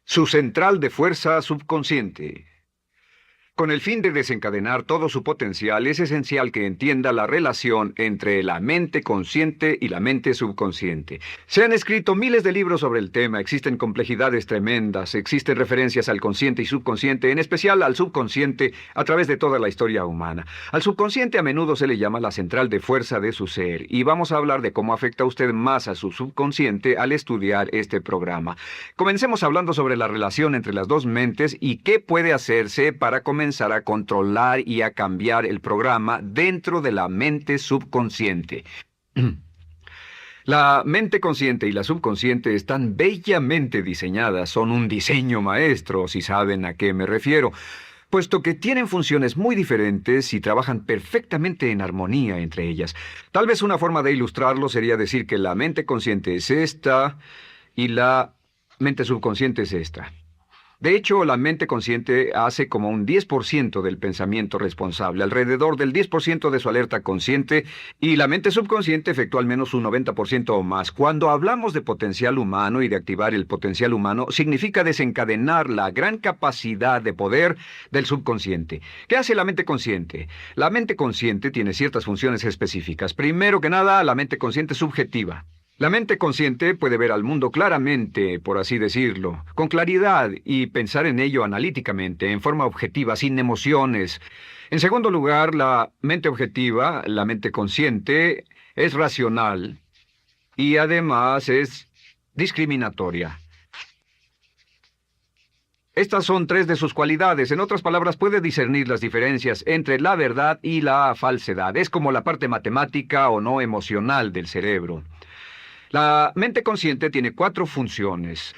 Su central de fuerza subconsciente. Con el fin de desencadenar todo su potencial, es esencial que entienda la relación entre la mente consciente y la mente subconsciente. Se han escrito miles de libros sobre el tema, existen complejidades tremendas, existen referencias al consciente y subconsciente, en especial al subconsciente, a través de toda la historia humana. Al subconsciente a menudo se le llama la central de fuerza de su ser, y vamos a hablar de cómo afecta usted más a su subconsciente al estudiar este programa. Comencemos hablando sobre la relación entre las dos mentes y qué puede hacerse para comenzar a controlar y a cambiar el programa dentro de la mente subconsciente. La mente consciente y la subconsciente están bellamente diseñadas, son un diseño maestro, si saben a qué me refiero, puesto que tienen funciones muy diferentes y trabajan perfectamente en armonía entre ellas. Tal vez una forma de ilustrarlo sería decir que la mente consciente es esta y la mente subconsciente es esta. De hecho, la mente consciente hace como un 10% del pensamiento responsable, alrededor del 10% de su alerta consciente, y la mente subconsciente efectúa al menos un 90% o más. Cuando hablamos de potencial humano y de activar el potencial humano, significa desencadenar la gran capacidad de poder del subconsciente. ¿Qué hace la mente consciente? La mente consciente tiene ciertas funciones específicas. Primero que nada, la mente consciente es subjetiva. La mente consciente puede ver al mundo claramente, por así decirlo, con claridad y pensar en ello analíticamente, en forma objetiva, sin emociones. En segundo lugar, la mente objetiva, la mente consciente, es racional y además es discriminatoria. Estas son tres de sus cualidades. En otras palabras, puede discernir las diferencias entre la verdad y la falsedad. Es como la parte matemática o no emocional del cerebro. La mente consciente tiene 4 funciones.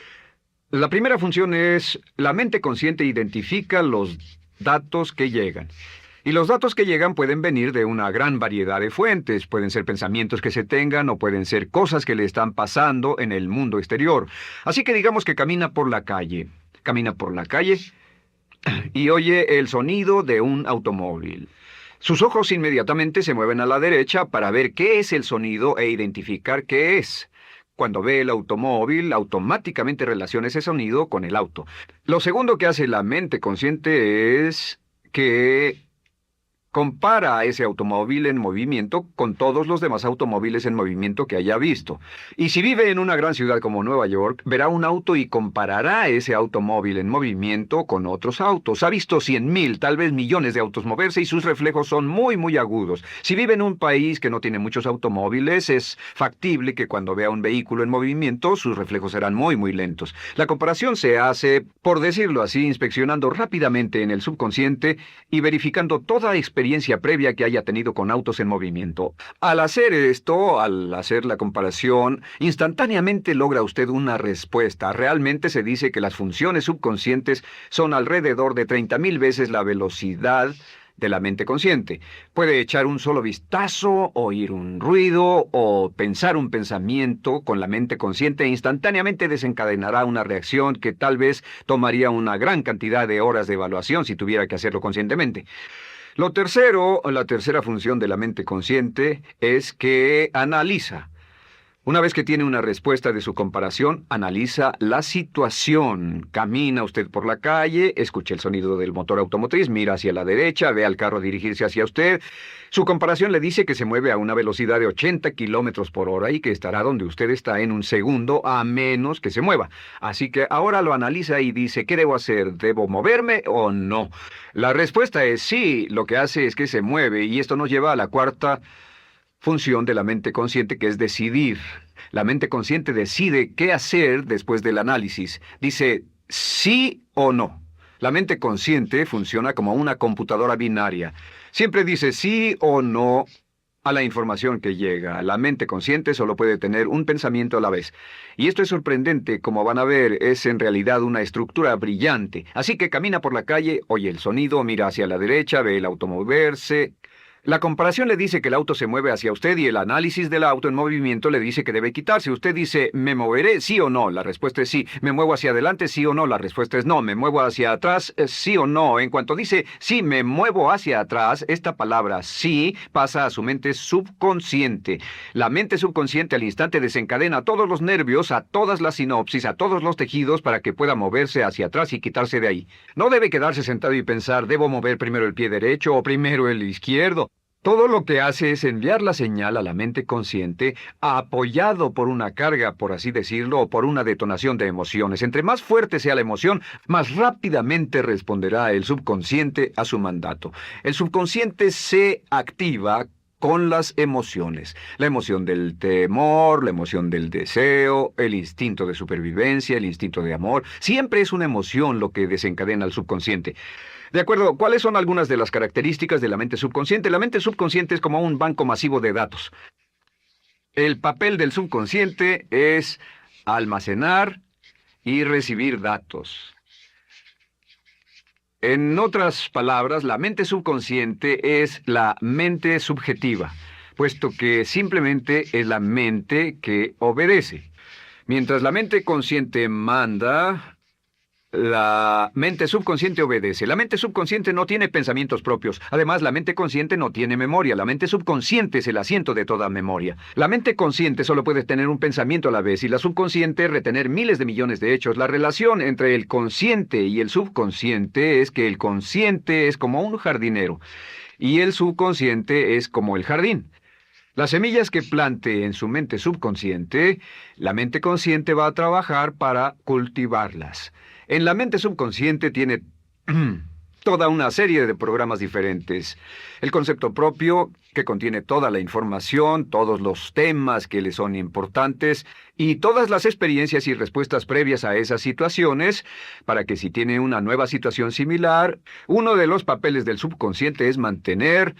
La primera función es, la mente consciente identifica los datos que llegan. Y los datos que llegan pueden venir de una gran variedad de fuentes. Pueden ser pensamientos que se tengan o pueden ser cosas que le están pasando en el mundo exterior. Así que digamos que camina por la calle. Camina por la calle y oye el sonido de un automóvil. Sus ojos inmediatamente se mueven a la derecha para ver qué es el sonido e identificar qué es. Cuando ve el automóvil, automáticamente relaciona ese sonido con el auto. Lo segundo que hace la mente consciente es que compara a ese automóvil en movimiento con todos los demás automóviles en movimiento que haya visto. Y si vive en una gran ciudad como Nueva York, verá un auto y comparará ese automóvil en movimiento con otros autos. Ha visto 100,000, tal vez millones de autos moverse y sus reflejos son muy, muy agudos. Si vive en un país que no tiene muchos automóviles, es factible que cuando vea un vehículo en movimiento, sus reflejos serán muy, muy lentos. La comparación se hace, por decirlo así, inspeccionando rápidamente en el subconsciente y verificando toda experiencia previa que haya tenido con autos en movimiento. Al hacer esto, al hacer la comparación, instantáneamente logra usted una respuesta. Realmente se dice que las funciones subconscientes son alrededor de 30,000 veces la velocidad de la mente consciente. Puede echar un solo vistazo, oír un ruido o pensar un pensamiento con la mente consciente e instantáneamente desencadenará una reacción que tal vez tomaría una gran cantidad de horas de evaluación si tuviera que hacerlo conscientemente. Lo tercero, la tercera función de la mente consciente es que analiza. Una vez que tiene una respuesta de su comparación, analiza la situación. Camina usted por la calle, escucha el sonido del motor automotriz, mira hacia la derecha, ve al carro dirigirse hacia usted. Su comparación le dice que se mueve a una velocidad de 80 kilómetros por hora y que estará donde usted está en un segundo, a menos que se mueva. Así que ahora lo analiza y dice, ¿qué debo hacer? ¿Debo moverme o no? La respuesta es sí, lo que hace es que se mueve, y esto nos lleva a la cuarta función de la mente consciente, que es decidir. La mente consciente decide qué hacer después del análisis. Dice sí o no. La mente consciente funciona como una computadora binaria. Siempre dice sí o no a la información que llega. La mente consciente solo puede tener un pensamiento a la vez. Y esto es sorprendente, como van a ver, es en realidad una estructura brillante. Así que camina por la calle, oye el sonido, mira hacia la derecha, ve el auto moverse. La comparación le dice que el auto se mueve hacia usted y el análisis del auto en movimiento le dice que debe quitarse. Usted dice, ¿me moveré? ¿Sí o no? La respuesta es sí. ¿Me muevo hacia adelante? ¿Sí o no? La respuesta es no. ¿Me muevo hacia atrás? ¿Sí o no? En cuanto dice, sí, me muevo hacia atrás, esta palabra sí pasa a su mente subconsciente. La mente subconsciente al instante desencadena todos los nervios, a todas las sinapsis, a todos los tejidos para que pueda moverse hacia atrás y quitarse de ahí. No debe quedarse sentado y pensar, ¿debo mover primero el pie derecho o primero el izquierdo? Todo lo que hace es enviar la señal a la mente consciente, apoyado por una carga, por así decirlo, o por una detonación de emociones. Entre más fuerte sea la emoción, más rápidamente responderá el subconsciente a su mandato. El subconsciente se activa con las emociones. La emoción del temor, la emoción del deseo, el instinto de supervivencia, el instinto de amor. Siempre es una emoción lo que desencadena al subconsciente. De acuerdo, ¿cuáles son algunas de las características de la mente subconsciente? La mente subconsciente es como un banco masivo de datos. El papel del subconsciente es almacenar y recibir datos. En otras palabras, la mente subconsciente es la mente subjetiva, puesto que simplemente es la mente que obedece. Mientras la mente consciente manda, la mente subconsciente obedece. La mente subconsciente no tiene pensamientos propios. Además, la mente consciente no tiene memoria. La mente subconsciente es el asiento de toda memoria. La mente consciente solo puede tener un pensamiento a la vez y la subconsciente retener miles de millones de hechos. La relación entre el consciente y el subconsciente es que el consciente es como un jardinero y el subconsciente es como el jardín. Las semillas que plante en su mente subconsciente, la mente consciente va a trabajar para cultivarlas. En la mente subconsciente tiene toda una serie de programas diferentes. El concepto propio, que contiene toda la información, todos los temas que le son importantes y todas las experiencias y respuestas previas a esas situaciones, para que si tiene una nueva situación similar, uno de los papeles del subconsciente es mantener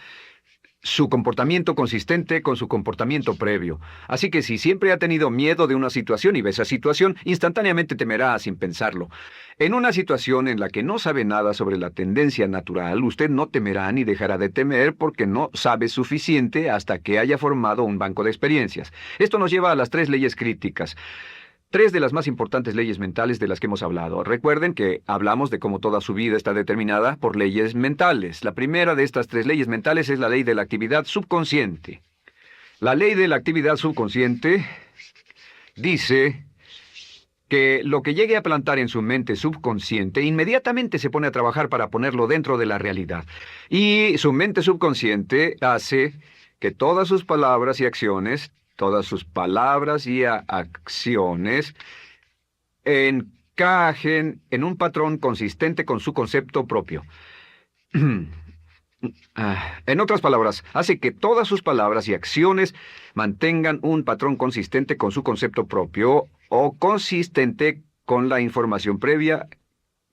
su comportamiento consistente con su comportamiento previo. Así que si siempre ha tenido miedo de una situación y ve esa situación, instantáneamente temerá sin pensarlo. En una situación en la que no sabe nada sobre la tendencia natural, usted no temerá ni dejará de temer porque no sabe suficiente hasta que haya formado un banco de experiencias. Esto nos lleva a las 3 leyes críticas. 3 de las más importantes leyes mentales de las que hemos hablado. Recuerden que hablamos de cómo toda su vida está determinada por leyes mentales. La primera de estas 3 leyes mentales es la ley de la actividad subconsciente. La ley de la actividad subconsciente dice que lo que llegue a plantar en su mente subconsciente inmediatamente se pone a trabajar para ponerlo dentro de la realidad. Y su mente subconsciente hace que todas sus palabras y acciones encajen en un patrón consistente con su concepto propio. En otras palabras, hace que todas sus palabras y acciones mantengan un patrón consistente con su concepto propio o consistente con la información previa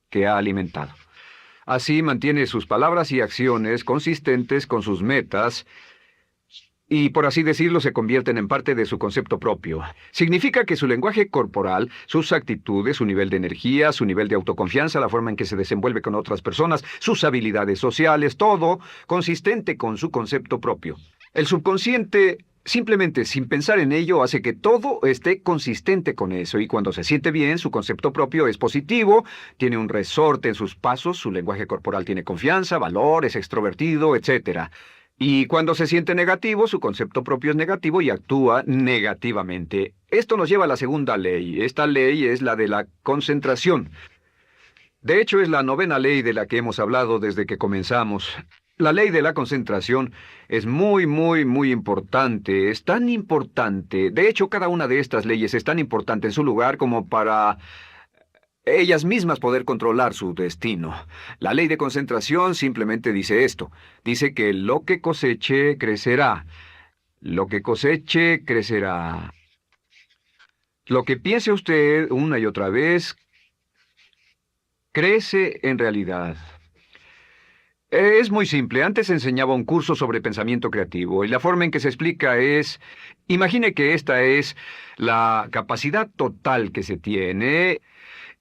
que ha alimentado. Así mantiene sus palabras y acciones consistentes con sus metas y, por así decirlo, se convierten en parte de su concepto propio. Significa que su lenguaje corporal, sus actitudes, su nivel de energía, su nivel de autoconfianza, la forma en que se desenvuelve con otras personas, sus habilidades sociales, todo consistente con su concepto propio. El subconsciente, simplemente sin pensar en ello, hace que todo esté consistente con eso, y cuando se siente bien, su concepto propio es positivo, tiene un resorte en sus pasos, su lenguaje corporal tiene confianza, valor, es extrovertido, etc. Y cuando se siente negativo, su concepto propio es negativo y actúa negativamente. Esto nos lleva a la segunda ley. Esta ley es la de la concentración. De hecho, es la 9ª ley de la que hemos hablado desde que comenzamos. La ley de la concentración es muy importante. Es tan importante. De hecho, cada una de estas leyes es tan importante en su lugar como para ellas mismas poder controlar su destino. La ley de concentración simplemente dice esto. Dice que lo que coseche, crecerá. Lo que coseche, crecerá. Lo que piense usted una y otra vez, crece en realidad. Es muy simple. Antes enseñaba un curso sobre pensamiento creativo y la forma en que se explica es, imagine que esta es la capacidad total que se tiene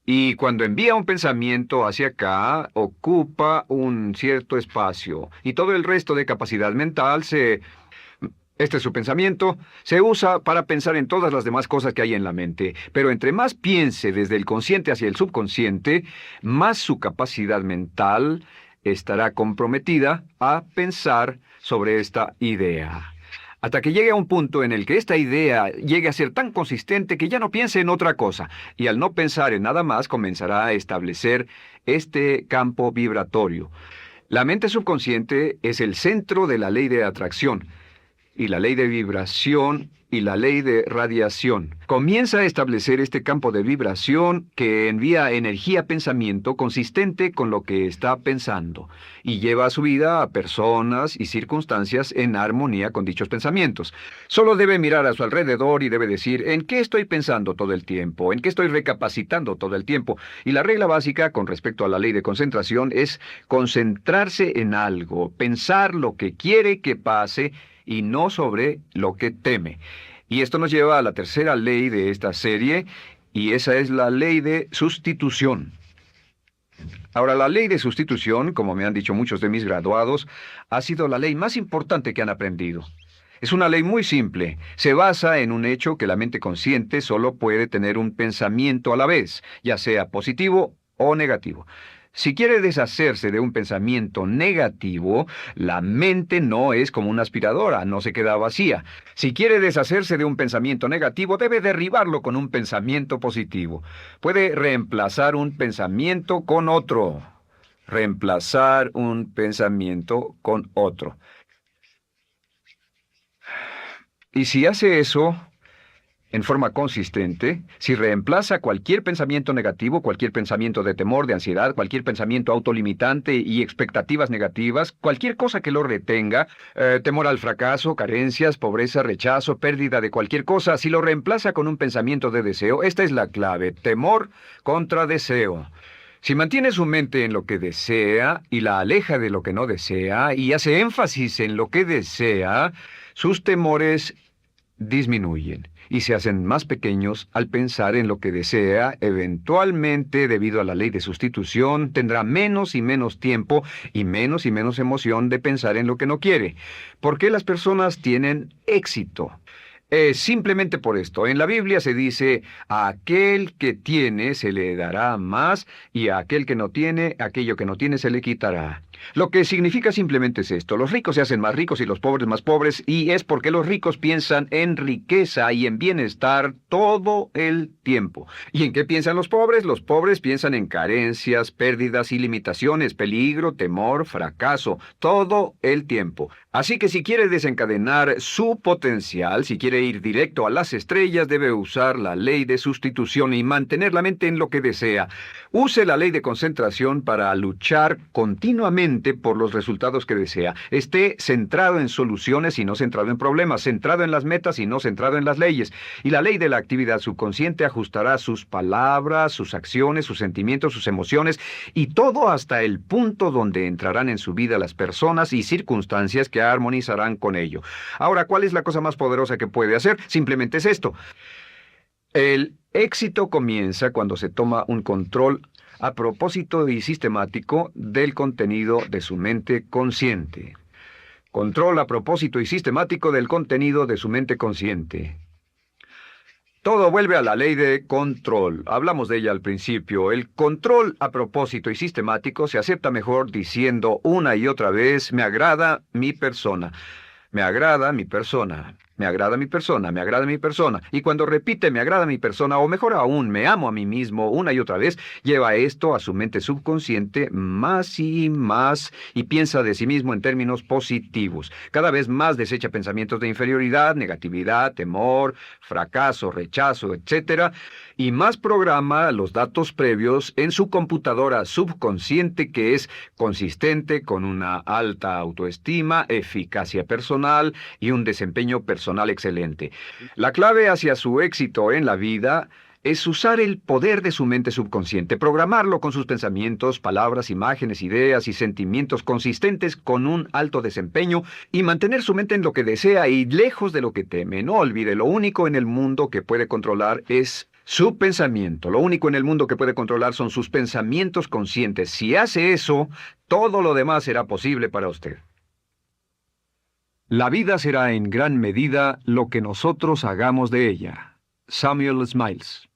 y cuando envía un pensamiento hacia acá, ocupa un cierto espacio y todo el resto de capacidad mental este es su pensamiento, se usa para pensar en todas las demás cosas que hay en la mente. Pero entre más piense desde el consciente hacia el subconsciente, más su capacidad mental estará comprometida a pensar sobre esta idea. Hasta que llegue a un punto en el que esta idea llegue a ser tan consistente que ya no piense en otra cosa. Y al no pensar en nada más, comenzará a establecer este campo vibratorio. La mente subconsciente es el centro de la ley de atracción y la ley de vibración y la ley de radiación. Comienza a establecer este campo de vibración que envía energía-pensamiento consistente con lo que está pensando y lleva a su vida a personas y circunstancias en armonía con dichos pensamientos. Solo debe mirar a su alrededor y debe decir, ¿en qué estoy pensando todo el tiempo? ¿En qué estoy recapacitando todo el tiempo? Y la regla básica con respecto a la ley de concentración es concentrarse en algo, pensar lo que quiere que pase y no sobre lo que teme. Y esto nos lleva a la tercera ley de esta serie, y esa es la ley de sustitución. Ahora, la ley de sustitución, como me han dicho muchos de mis graduados, ha sido la ley más importante que han aprendido. Es una ley muy simple. Se basa en un hecho que la mente consciente solo puede tener un pensamiento a la vez, ya sea positivo o negativo. Si quiere deshacerse de un pensamiento negativo, la mente no es como una aspiradora, no se queda vacía. Si quiere deshacerse de un pensamiento negativo, debe derribarlo con un pensamiento positivo. Puede reemplazar un pensamiento con otro. Reemplazar un pensamiento con otro. Y si hace eso en forma consistente, si reemplaza cualquier pensamiento negativo, cualquier pensamiento de temor, de ansiedad, cualquier pensamiento autolimitante y expectativas negativas, cualquier cosa que lo retenga, temor al fracaso, carencias, pobreza, rechazo, pérdida de cualquier cosa, si lo reemplaza con un pensamiento de deseo, esta es la clave, temor contra deseo. Si mantiene su mente en lo que desea y la aleja de lo que no desea y hace énfasis en lo que desea, sus temores disminuyen y se hacen más pequeños al pensar en lo que desea. Eventualmente, debido a la ley de sustitución, tendrá menos y menos tiempo y menos emoción de pensar en lo que no quiere. ¿Por qué las personas tienen éxito? Simplemente por esto. En la Biblia se dice, a aquel que tiene se le dará más, y a aquel que no tiene, aquello que no tiene se le quitará. Lo que significa simplemente es esto. Los ricos se hacen más ricos y los pobres más pobres, y es porque los ricos piensan en riqueza y en bienestar todo el tiempo. ¿Y en qué piensan los pobres? Los pobres piensan en carencias, pérdidas y limitaciones, peligro, temor, fracaso, todo el tiempo. Así que si quiere desencadenar su potencial, si quiere ir directo a las estrellas, debe usar la ley de sustitución y mantener la mente en lo que desea. Use la ley de concentración para luchar continuamente por los resultados que desea. Esté centrado en soluciones y no centrado en problemas, centrado en las metas y no centrado en las leyes. Y la ley de la actividad subconsciente ajustará sus palabras, sus acciones, sus sentimientos, sus emociones y todo hasta el punto donde entrarán en su vida las personas y circunstancias que armonizarán con ello. Ahora, ¿cuál es la cosa más poderosa que puede hacer? Simplemente es esto. El éxito comienza cuando se toma un control a propósito y sistemático del contenido de su mente consciente. Control a propósito y sistemático del contenido de su mente consciente. Todo vuelve a la ley de control. Hablamos de ella al principio. El control a propósito y sistemático se acepta mejor diciendo una y otra vez, me agrada mi persona. Me agrada mi persona. Me agrada mi persona, me agrada mi persona. Y cuando repite me agrada mi persona, o mejor aún, me amo a mí mismo una y otra vez, lleva esto a su mente subconsciente más y piensa de sí mismo en términos positivos. Cada vez más desecha pensamientos de inferioridad, negatividad, temor, fracaso, rechazo, etc. Y más programa los datos previos en su computadora subconsciente que es consistente con una alta autoestima, eficacia personal y un desempeño personal excelente. La clave hacia su éxito en la vida es usar el poder de su mente subconsciente, programarlo con sus pensamientos, palabras, imágenes, ideas y sentimientos consistentes con un alto desempeño y mantener su mente en lo que desea y lejos de lo que teme. No olvide, lo único en el mundo que puede controlar es su pensamiento. Lo único en el mundo que puede controlar son sus pensamientos conscientes. Si hace eso, todo lo demás será posible para usted. La vida será en gran medida lo que nosotros hagamos de ella. Samuel Smiles.